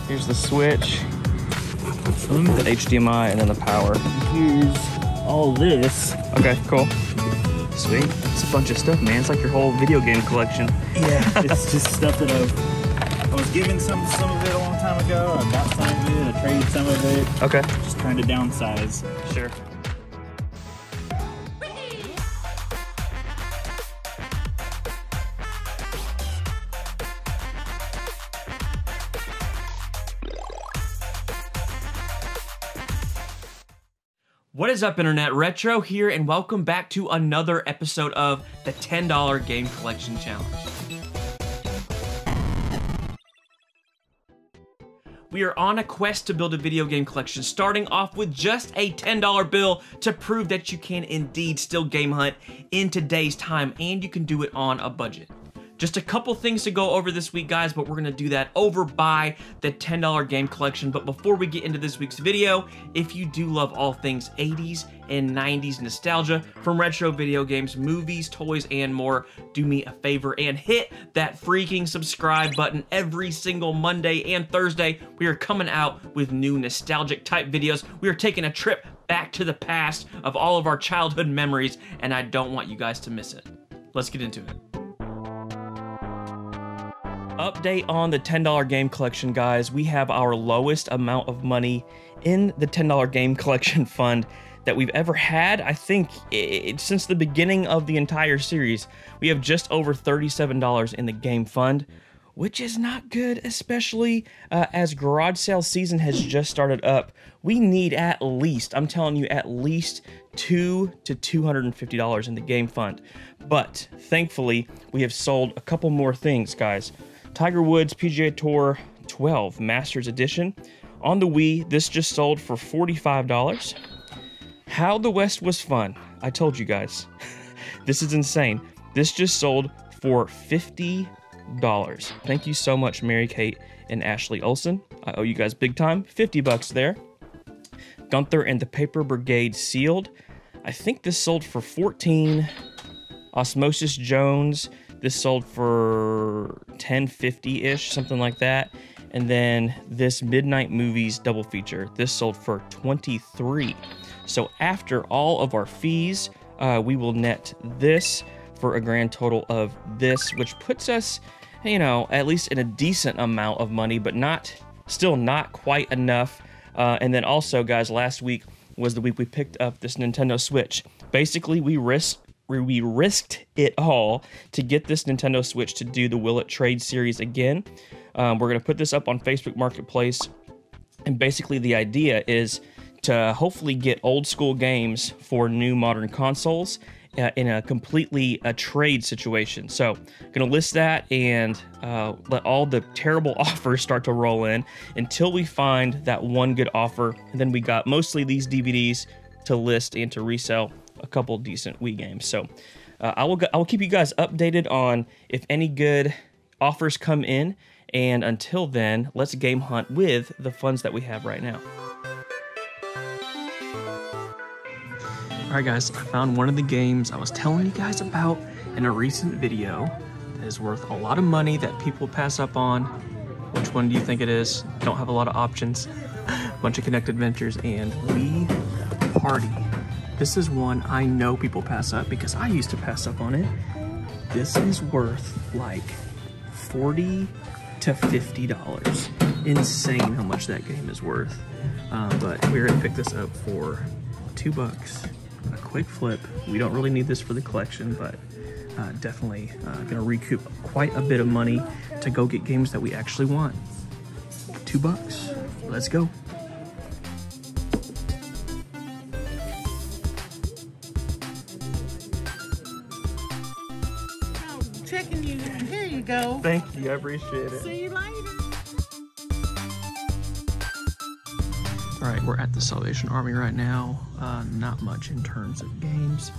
Here's the switch, the HDMI, and then the power. Here's all this. Okay, cool. Sweet. It's a bunch of stuff, man. It's like your whole video game collection. Yeah, it's just stuff that I was given some of it a long time ago. I bought some of it, I traded some of it. Okay. Just trying to downsize. Sure. What is up, Internet? Retro here, and welcome back to another episode of the $10 Game Collection Challenge. We are on a quest to build a video game collection, starting off with just a $10 bill to prove that you can indeed still game hunt in today's time, and you can do it on a budget. Just a couple things to go over this week, guys, but we're gonna do that over by the $10 game collection. But before we get into this week's video, if you do love all things 80s and 90s nostalgia from retro video games, movies, toys, and more, do me a favor and hit that freaking subscribe button. Every single Monday and Thursday, we are coming out with new nostalgic type videos. We are taking a trip back to the past of all of our childhood memories, and I don't want you guys to miss it. Let's get into it. Update on the $10 game collection, guys. We have our lowest amount of money in the $10 game collection fund that we've ever had. I think since the beginning of the entire series, we have just over $37 in the game fund, which is not good, especially as garage sale season has just started up. We need at least, I'm telling you, at least $200 to $250 in the game fund. But thankfully, we have sold a couple more things, guys. Tiger Woods PGA Tour 12 Masters Edition. On the Wii, this just sold for $45. How the West Was Fun. I told you guys. This is insane. This just sold for $50. Thank you so much, Mary Kate and Ashley Olsen. I owe you guys big time. 50 bucks there. Gunther and the Paper Brigade Sealed. I think this sold for $14. Osmosis Jones. This sold for $10.50-ish, something like that. And then this Midnight Movies double feature, this sold for $23. So after all of our fees, we will net this for a grand total of this, which puts us, you know, at least in a decent amount of money, but still not quite enough. And then also, guys, last week was the week we picked up this Nintendo Switch. Basically, we risked it all to get this Nintendo Switch to do the Will It Trade series again. We're going to put this up on Facebook Marketplace, and basically the idea is to hopefully get old school games for new modern consoles in a completely trade situation. So I'm going to list that and let all the terrible offers start to roll in until we find that one good offer, and then we got mostly these DVDs to list and to resell a couple decent Wii games. So I will keep you guys updated on if any good offers come in, and until then, let's game hunt with the funds that we have right now. Alright guys, I found one of the games I was telling you guys about in a recent video that is worth a lot of money that people pass up on. Which one do you think it is? Don't have a lot of options. Bunch of Connected Ventures and Wii Party. This is one I know people pass up because I used to pass up on it. This is worth like $40 to $50. Insane how much that game is worth. But we're gonna pick this up for $2. A quick flip. We don't really need this for the collection, but definitely gonna recoup quite a bit of money to go get games that we actually want. $2. Let's go. Checking you. Here you go. Thank you, I appreciate it. See you later. All right, we're at the Salvation Army right now. Not much in terms of games,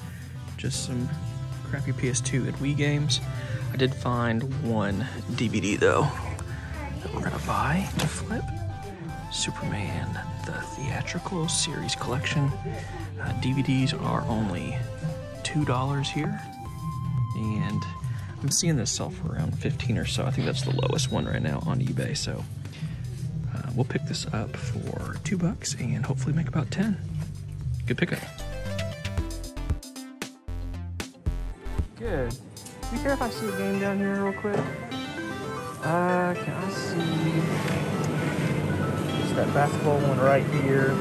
just some crappy PS2 and Wii games. I did find one DVD though that we're gonna buy to flip. Superman, the theatrical series collection. DVDs are only $2 here, and I'm seeing this sell for around 15 or so. I think that's the lowest one right now on eBay. So we'll pick this up for $2 and hopefully make about 10. Good pickup. Good. You care if I see a game down here real quick? Can I see? It's that basketball one right here.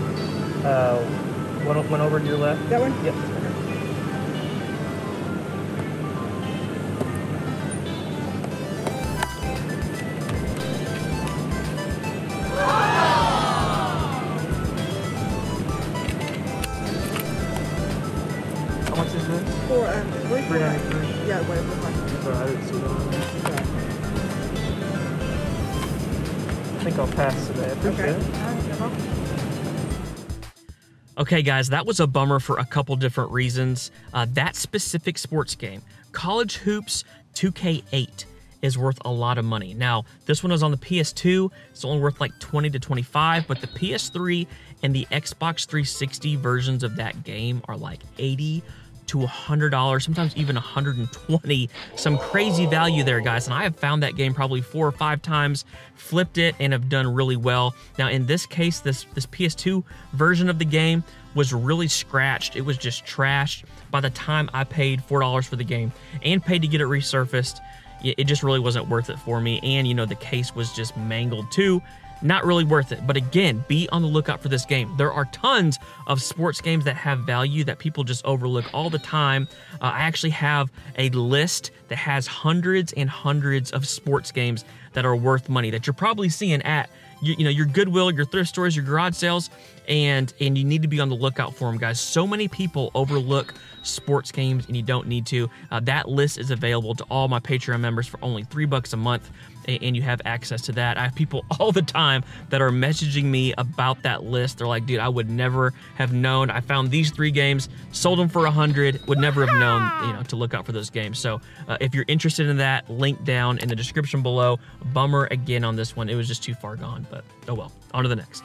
One over to your left. That one? Yep. How much is this? For $3.93. yeah, whatever. Sorry, I didn't see that on there. I think I'll pass today. I appreciate it. Okay, guys, that was a bummer for a couple different reasons. That specific sports game, College Hoops 2K8, is worth a lot of money. Now, this one is on the PS2. It's only worth like 20 to 25, but the PS3 and the Xbox 360 versions of that game are like $80 to $100, sometimes even $120. Some crazy value there, guys. And I have found that game probably 4 or 5 times, flipped it, and have done really well. Now, in this case, this PS2 version of the game was really scratched. It was just trashed. By the time I paid $4 for the game and paid to get it resurfaced, it just really wasn't worth it for me. And, you know, the case was just mangled too. Not really worth it. But again, be on the lookout for this game. There are tons of sports games that have value that people just overlook all the time. I actually have a list that has hundreds and hundreds of sports games that are worth money that you're probably seeing at your Goodwill, your thrift stores, your garage sales, and you need to be on the lookout for them, guys. So many people overlook sports games, and you don't need to. That list is available to all my Patreon members for only $3 a month, and you have access to that. I have people all the time that are messaging me about that list. They're like, dude, I would never have known. I found these 3 games, sold them for $100, would never have known, to look out for those games. So if you're interested in that, link down in the description below. Bummer again on this one. It was just too far gone, but oh well. On to the next.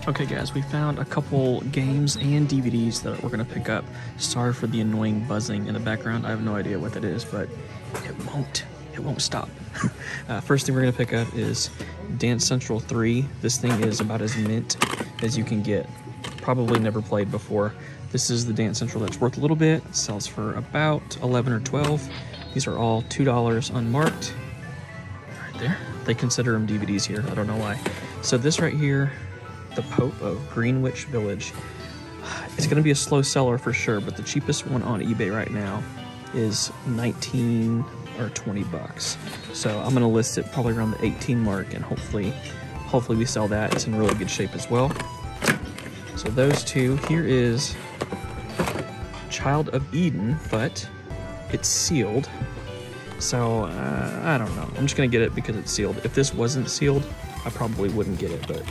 Okay, guys, we found a couple games and DVDs that we're gonna pick up. Sorry for the annoying buzzing in the background. I have no idea what that is, but it won't stop. First thing we're gonna pick up is Dance Central 3. This thing is about as mint as you can get. Probably never played before. This is the Dance Central that's worth a little bit. It sells for about 11 or 12. These are all $2 unmarked. Right there. They consider them DVDs here. I don't know why. So this right here, The Pope of Greenwich Village. It's going to be a slow seller for sure, but the cheapest one on eBay right now is 19 or 20 bucks. So I'm going to list it probably around the 18 mark, and hopefully we sell that. It's in really good shape as well. So those two. Here is Child of Eden, but it's sealed. So I don't know. I'm just going to get it because it's sealed. If this wasn't sealed, I probably wouldn't get it, but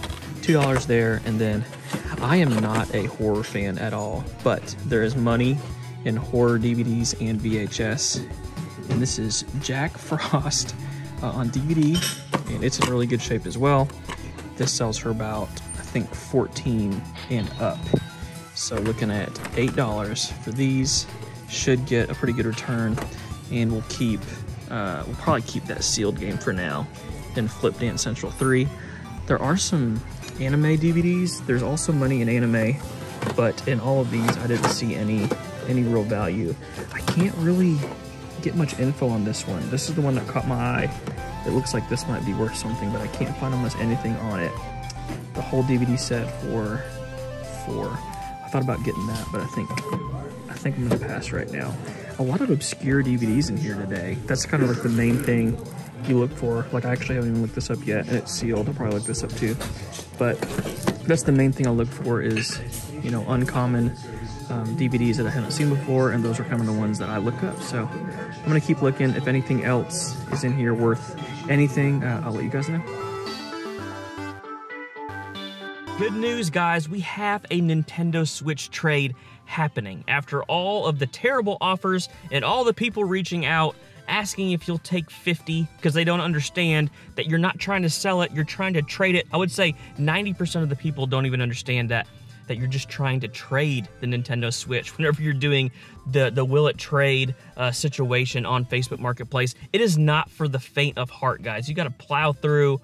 $2 there. And then I am not a horror fan at all, but there is money in horror DVDs and VHS. And this is Jack Frost on DVD, and it's in really good shape as well. This sells for about, I think, 14 and up. So looking at $8 for these, should get a pretty good return, and we'll probably keep that sealed game for now and flip Dance Central 3. There are some anime DVDs. There's also money in anime, but in all of these, I didn't see any real value. I can't really get much info on this one. This is the one that caught my eye. It looks like this might be worth something, but I can't find almost anything on it. The whole DVD set for $4. I thought about getting that, but I think I'm gonna pass right now. A lot of obscure DVDs in here today. That's kind of like the main thing you look for. Like, I actually haven't even looked this up yet, and it's sealed. I'll probably look this up too. But that's the main thing I look for is, uncommon DVDs that I haven't seen before, and those are kind of the ones that I look up. So I'm gonna keep looking. If anything else is in here worth anything, I'll let you guys know. Good news, guys. We have a Nintendo Switch trade happening. After all of the terrible offers and all the people reaching out asking if you'll take 50 because they don't understand that you're not trying to sell it, you're trying to trade it. I would say 90% of the people don't even understand that that you're just trying to trade the Nintendo Switch, whenever you're doing the will it trade situation on Facebook Marketplace, it is not for the faint of heart, guys. You got to plow through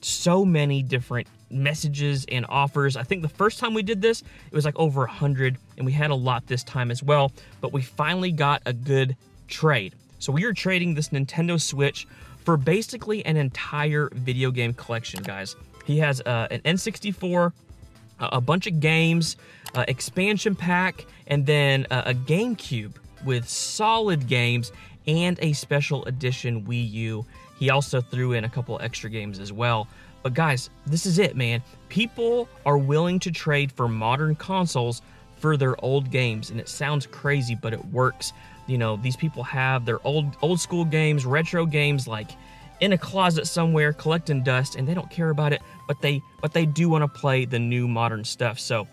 so many different messages and offers. I think the first time we did this, it was like over 100, and we had a lot this time as well, but we finally got a good trade. So we are trading this Nintendo Switch for basically an entire video game collection, guys. He has an N64, a bunch of games, expansion pack, and then a Gamecube with solid games and a special edition Wii U. He also threw in a couple extra games as well. But guys, this is it, man. People are willing to trade for modern consoles for their old games, and it sounds crazy, but it works. You know, these people have their old school games, retro games, like in a closet somewhere collecting dust, and they don't care about it, but they do want to play the new modern stuff. So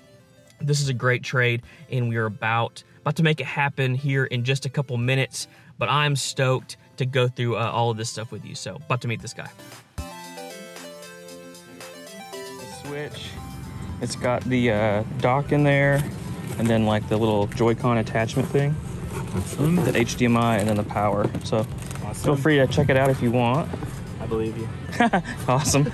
this is a great trade, and we are about to make it happen here in just a couple minutes, but I'm stoked to go through all of this stuff with you. So about to meet this guy. The Switch, it's got the dock in there, and then like the little Joy-Con attachment thing. Awesome. The HDMI and then the power. So awesome. Feel free to check it out if you want. I believe you. Awesome.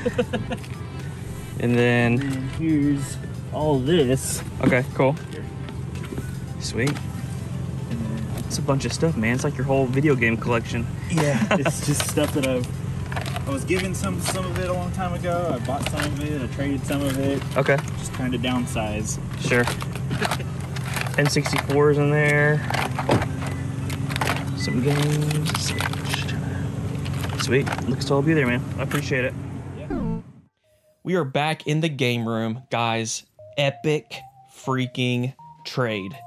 And then here's all this. Okay, cool. Sweet. It's a bunch of stuff, man. It's like your whole video game collection. Yeah, it's just stuff that I was given some of it a long time ago. I bought some of it. I traded some of it. Okay. Just trying to downsize. Sure. N64's in there. Some games. Sweet. Looks to all be there, man. I appreciate it. Yeah. We are back in the game room, guys. Epic freaking trade.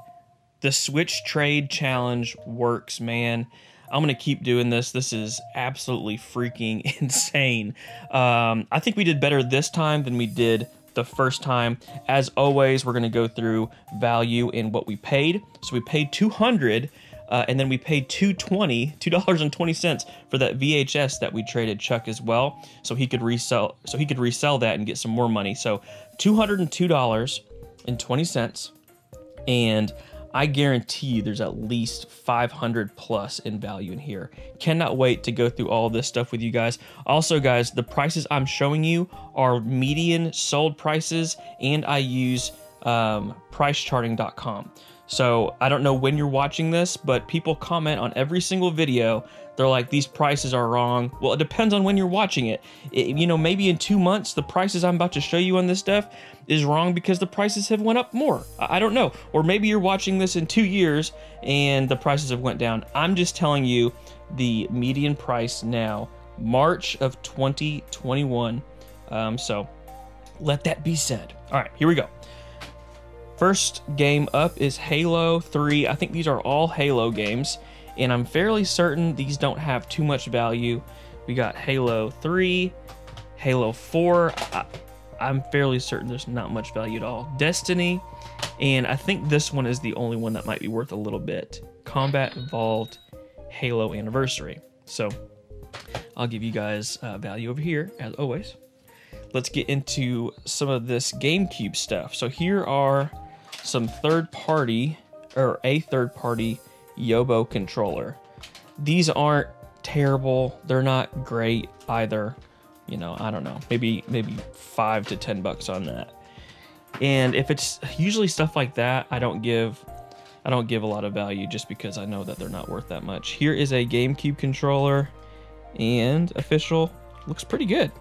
The Switch trade challenge works, man. I'm gonna keep doing this. This is absolutely freaking insane. I think we did better this time than we did the first time. As always, we're gonna go through value and what we paid. So we paid $200, and then we paid $2.20 for that VHS that we traded Chuck as well, so he could resell that and get some more money. So $202.20, and I guarantee you there's at least 500 plus in value in here. Cannot wait to go through all this stuff with you guys. Also, guys, the prices I'm showing you are median sold prices, and I use pricecharting.com. So I don't know when you're watching this, but people comment on every single video. They're like, these prices are wrong. Well, it depends on when you're watching it. You know, maybe in 2 months, the prices I'm about to show you on this stuff is wrong because the prices have went up more. I don't know. Or maybe you're watching this in 2 years and the prices have went down. I'm just telling you the median price now, March of 2021. So let that be said. All right, here we go. First game up is Halo 3. I think these are all Halo games, and I'm fairly certain these don't have too much value. We got Halo 3, Halo 4. I'm fairly certain there's not much value at all. Destiny, and I think this one is the only one that might be worth a little bit. Combat Evolved Halo Anniversary. So I'll give you guys value over here, as always. Let's get into some of this GameCube stuff. So here are some a third-party Yobo controller. These aren't terrible. They're not great either. You know, I don't know, maybe $5 to $10 on that. And if it's usually stuff like that, I don't give a lot of value just because I know that they're not worth that much. Here is a GameCube controller, and official, looks pretty good.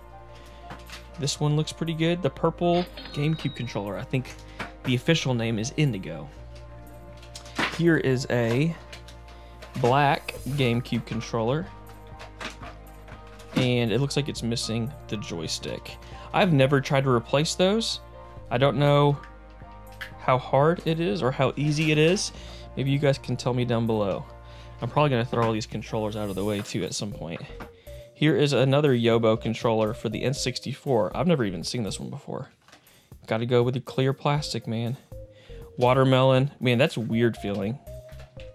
This one looks pretty good. The purple GameCube controller. I think the official name is Indigo. Here is a black GameCube controller, and it looks like it's missing the joystick. I've never tried to replace those. I don't know how hard it is or how easy it is. Maybe you guys can tell me down below. I'm probably gonna throw all these controllers out of the way too at some point. Here is another Yobo controller for the N64. I've never even seen this one before. Gotta go with the clear plastic, man. Watermelon, man, that's a weird feeling.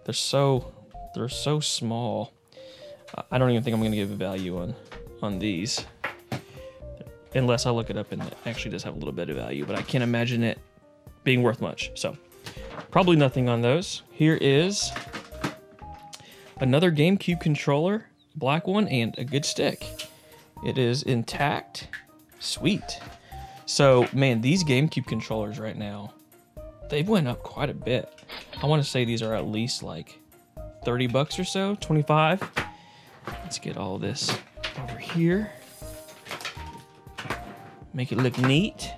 They're so small. I don't even think I'm gonna give a value on these. Unless I look it up and it actually does have a little bit of value, but I can't imagine it being worth much. So probably nothing on those. Here is another GameCube controller, black one, and a good stick. It is intact. Sweet. So, man, these GameCube controllers right now, they've went up quite a bit. I want to say these are at least like 30 bucks or so, 25. Let's get all this over here. Make it look neat.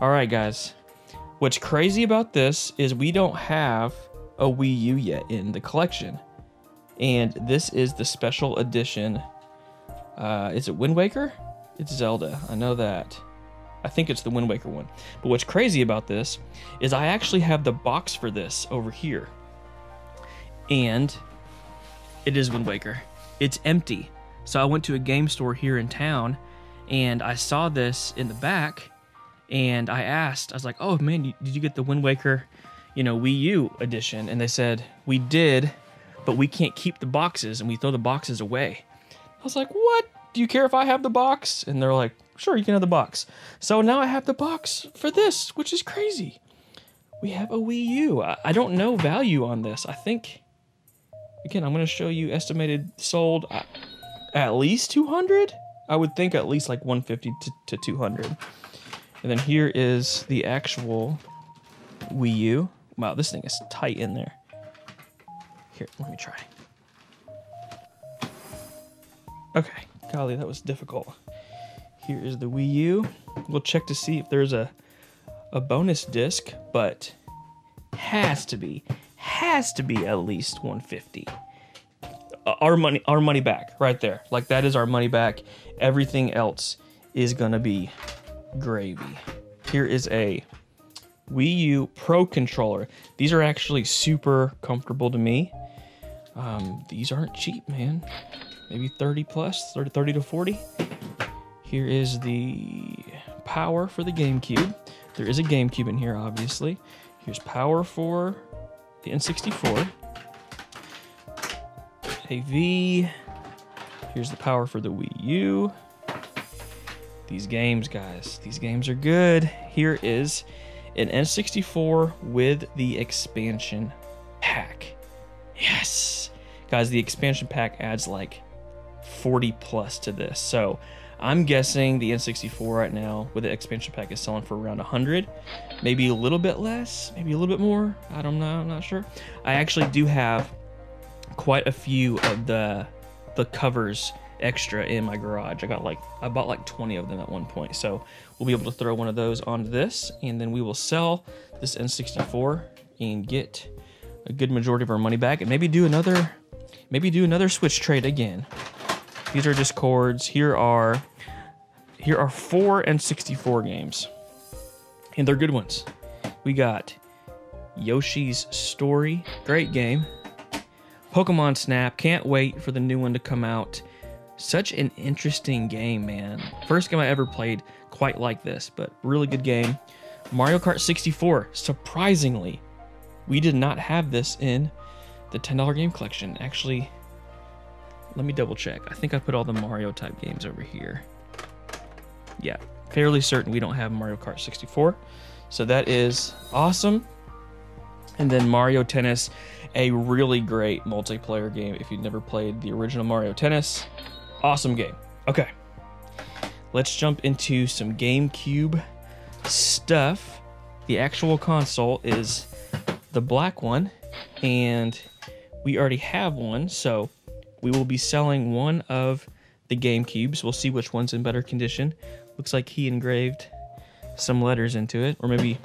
All right, guys. What's crazy about this is we don't have a Wii U yet in the collection. And this is the special edition. Is it Wind Waker? It's Zelda. I know that. I think it's the Wind Waker one. But what's crazy about this is I actually have the box for this over here. And it is Wind Waker. It's empty. So I went to a game store here in town and I saw this in the back and I asked, I was like, oh man, did you get the Wind Waker, you know, Wii U edition? And they said, we did, but we can't keep the boxes and we throw the boxes away. I was like, what? Do you care if I have the box? And they're like, sure, you can have the box. So now I have the box for this, which is crazy. We have a Wii U. I don't know value on this. I think, again, I'm going to show you estimated sold at least 200. I would think at least like 150 to 200. And then here is the actual Wii U. Wow, this thing is tight in there. Here, let me try. Okay, golly, that was difficult. Here is the Wii U. We'll check to see if there's a bonus disc, but has to be at least 150. Our money back right there. Like that is our money back. Everything else is gonna be gravy. Here is a Wii U Pro controller. These are actually super comfortable to me. These aren't cheap, man. Maybe 30 plus, 30 to 40. Here is the power for the GameCube. There is a GameCube in here, obviously. Here's power for the N64. AV. Here's the power for the Wii U. These games, guys, these games are good. Here is an N64 with the expansion pack. Yes. Guys, the expansion pack adds like 40 plus to this. So I'm guessing the N64 right now with the expansion pack is selling for around 100, maybe a little bit less, maybe a little bit more. I don't know, I'm not sure. I actually do have quite a few of the covers extra in my garage. I bought like 20 of them at one point. So we'll be able to throw one of those onto this, and then we will sell this N64 and get a good majority of our money back, and maybe do another Switch trade again. These are just cords. Here are 4 N64 games, and they're good ones. We got Yoshi's Story, great game. Pokemon Snap, can't wait for the new one to come out. Such an interesting game, man. First game I ever played quite like this, but really good game. Mario Kart 64, surprisingly, we did not have this in the $10 game collection. Actually, let me double check. I think I put all the Mario type games over here. Yeah, fairly certain we don't have Mario Kart 64. So that is awesome. And then Mario Tennis, a really great multiplayer game. If you've never played the original Mario Tennis, awesome game. Okay, let's jump into some GameCube stuff. The actual console is the black one, and we already have one, so we will be selling one of the GameCubes. We'll see which one's in better condition. Looks like he engraved some letters into it, or maybe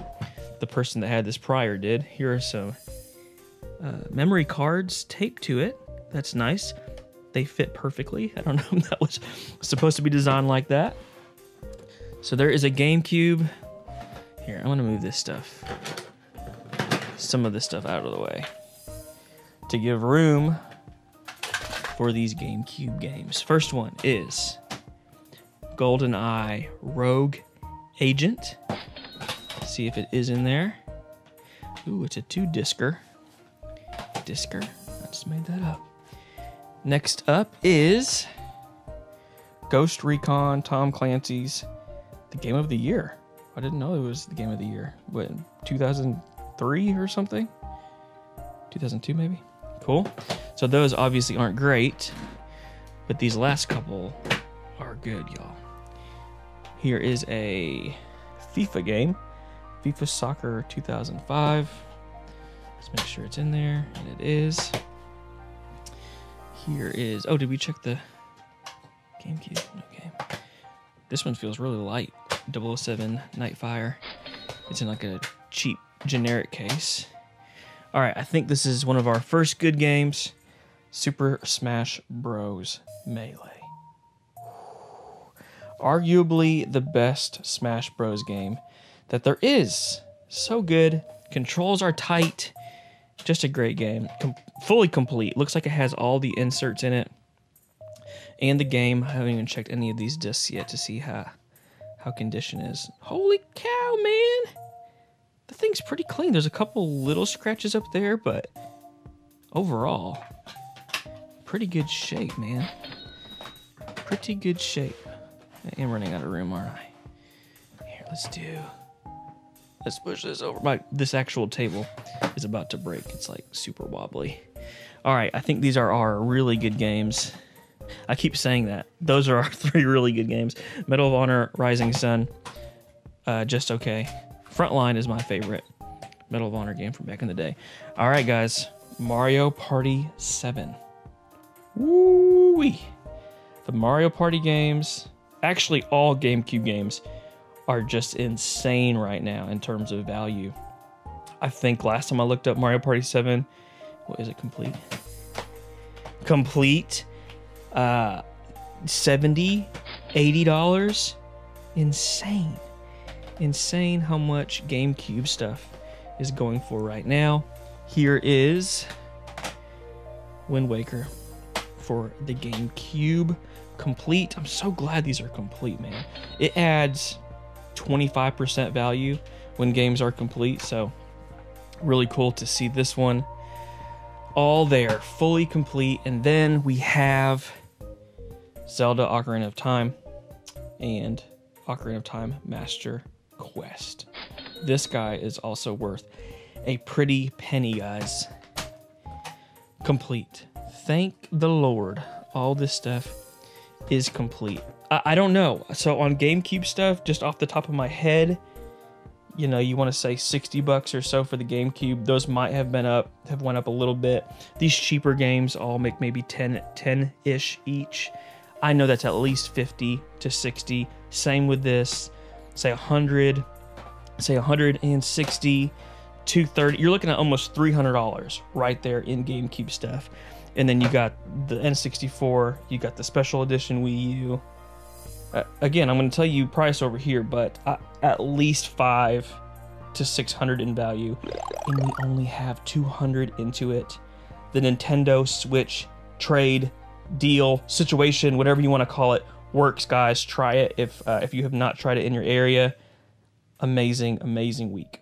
the person that had this prior did. Here are some memory cards taped to it. That's nice. They fit perfectly. I don't know if that was supposed to be designed like that. So there is a GameCube. Here, I'm gonna move this stuff, some of this stuff out of the way to give room for these GameCube games. First one is GoldenEye Rogue Agent. See if it is in there. Ooh, it's a 2-discer. I just made that up. Next up is Ghost Recon Tom Clancy's The Game of the Year. I didn't know it was the game of the year. What, 2003 or something? 2002 maybe? Cool. So those obviously aren't great, but these last couple are good, y'all. Here is a FIFA game. FIFA Soccer 2005. Let's make sure it's in there, and it is. Here is, oh, did we check the Gamecube? No game. This one feels really light. 007 Nightfire. It's in like a cheap generic case. All right, I think this is one of our first good games. Super Smash Bros. Melee. Arguably the best Smash Bros. Game that there is. So good. Controls are tight. Just a great game. Fully complete. Looks like it has all the inserts in it. And the game. I haven't even checked any of these discs yet to see how condition is. Holy cow, man! The thing's pretty clean. There's a couple little scratches up there, but overall, pretty good shape, man. Pretty good shape. I am running out of room, aren't I? Here, let's push this over. This actual table is about to break. It's like super wobbly. All right, I think these are our really good games. I keep saying that. Those are our 3 really good games. Medal of Honor, Rising Sun, just okay. Frontline is my favorite Medal of Honor game from back in the day. All right, guys. Mario Party 7. Woo-wee. The Mario Party games, actually all GameCube games, are just insane right now in terms of value. I think last time I looked up Mario Party 7, what is it, complete? Complete, $70, $80. Insane. Insane how much GameCube stuff is going for right now. Here is Wind Waker for the GameCube complete. I'm so glad these are complete, man. It adds 25% value when games are complete, so really cool to see this one all there, fully complete. And then we have Zelda Ocarina of Time and Ocarina of Time Master Quest. This guy is also worth a pretty penny, guys. Complete. Thank the Lord. All this stuff is complete. I don't know. So on GameCube stuff, just off the top of my head, you know, you want to say 60 bucks or so for the GameCube. Those might have went up a little bit. These cheaper games all make maybe 10-ish each. I know that's at least 50 to 60. Same with this. Say 100, say 160, 230. You're looking at almost $300 right there in GameCube stuff. And then you got the N64, you got the special edition Wii U. Again, I'm going to tell you price over here, but at least $500 to $600 in value, and we only have $200 into it. The Nintendo Switch trade deal situation, whatever you want to call it, works, guys. Try it if you have not tried it in your area. Amazing, amazing week.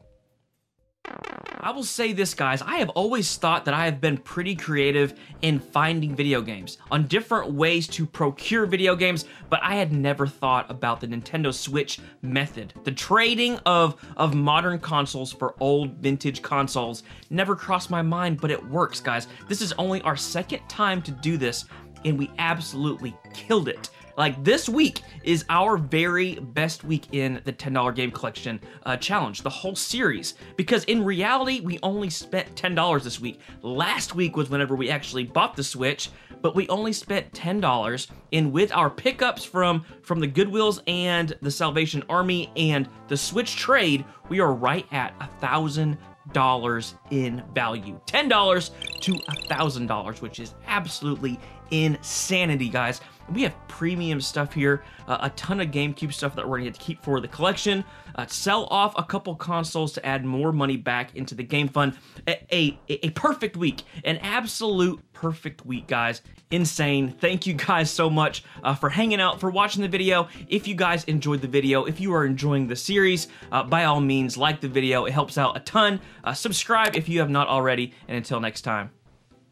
I will say this, guys, I have always thought that I have been pretty creative in finding video games, on different ways to procure video games, but I had never thought about the Nintendo Switch method. The trading of modern consoles for old vintage consoles never crossed my mind, but it works, guys. This is only our second time to do this, and we absolutely killed it. Like, this week is our very best week in the $10 game collection challenge, the whole series, because in reality, we only spent $10 this week. Last week was whenever we actually bought the Switch, but we only spent $10, and with our pickups from the Goodwills and the Salvation Army and the Switch trade, we are right at $1,000 in value. $10 to $1,000, which is absolutely insanity, guys. We have premium stuff here, a ton of GameCube stuff that we're gonna get to keep for the collection, sell off a couple consoles to add more money back into the game fund. A perfect week, an absolute perfect week, guys. Insane. Thank you guys so much for hanging out, for watching the video. If you guys enjoyed the video, if you are enjoying the series, by all means, like the video. It helps out a ton. Subscribe if you have not already, and until next time,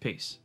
peace.